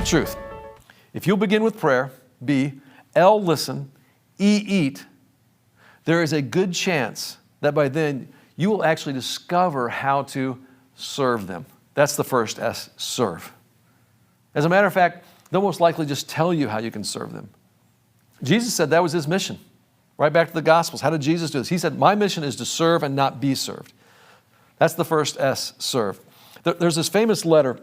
truth. If you'll begin with prayer, B, L, listen, E, eat, there is a good chance that by then you will actually discover how to serve them. That's the first S, serve. As a matter of fact, they'll most likely just tell you how you can serve them. Jesus said that was his mission. Right back to the Gospels. How did Jesus do this? He said, my mission is to serve and not be served. That's the first S, serve. There's this famous letter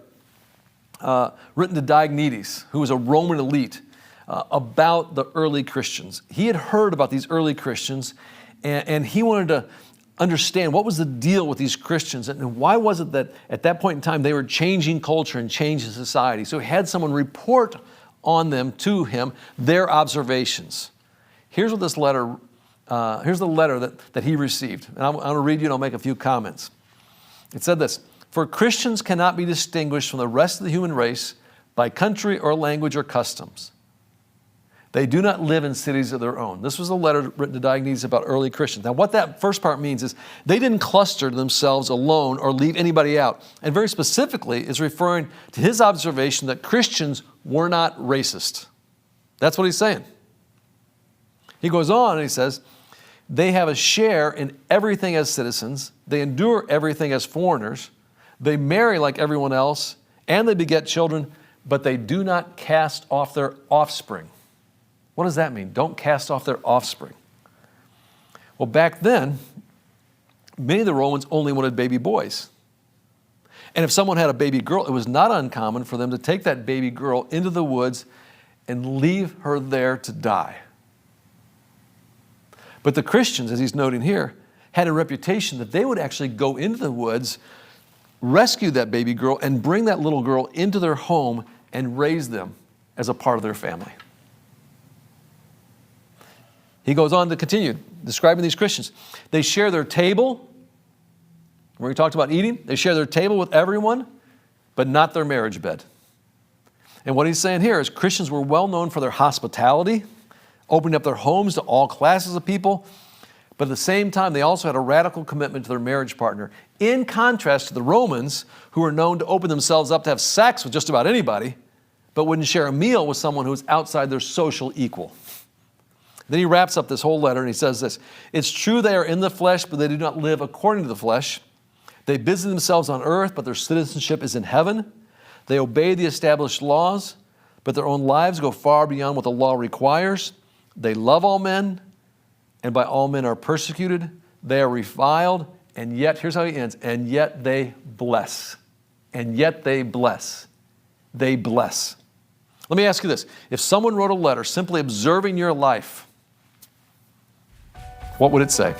written to Diogenes, who was a Roman elite, about the early Christians. He had heard about these early Christians, and he wanted to understand what was the deal with these Christians, and why was it that at that point in time they were changing culture and changing society. So he had someone report on them to him, their observations. Here's what this letter, here's the letter that he received. And I'm going to read you and I'll make a few comments. It said this: for Christians cannot be distinguished from the rest of the human race by country or language or customs. They do not live in cities of their own. This was a letter written to Diogenes about early Christians. Now, what that first part means is they didn't cluster themselves alone or leave anybody out. And very specifically is referring to his observation that Christians were not racist. That's what he's saying. He goes on and he says, they have a share in everything as citizens. They endure everything as foreigners. They marry like everyone else, and they beget children, but they do not cast off their offspring. What does that mean? Don't cast off their offspring. Well, back then, many of the Romans only wanted baby boys. And if someone had a baby girl, it was not uncommon for them to take that baby girl into the woods and leave her there to die. But the Christians, as he's noting here, had a reputation that they would actually go into the woods, rescue that baby girl, and bring that little girl into their home and raise them as a part of their family. He goes on to continue describing these Christians. They share their table, where he talked about eating. They share their table with everyone, but not their marriage bed. And what he's saying here is Christians were well known for their hospitality, opening up their homes to all classes of people, but at the same time, they also had a radical commitment to their marriage partner, in contrast to the Romans, who were known to open themselves up to have sex with just about anybody, but wouldn't share a meal with someone who was outside their social equal. Then he wraps up this whole letter and he says this: it's true they are in the flesh, but they do not live according to the flesh. They busy themselves on earth, but their citizenship is in heaven. They obey the established laws, but their own lives go far beyond what the law requires. They love all men, and by all men are persecuted. They are reviled, and yet, here's how he ends, and yet they bless. And yet they bless. They bless. Let me ask you this. If someone wrote a letter simply observing your life, what would it say?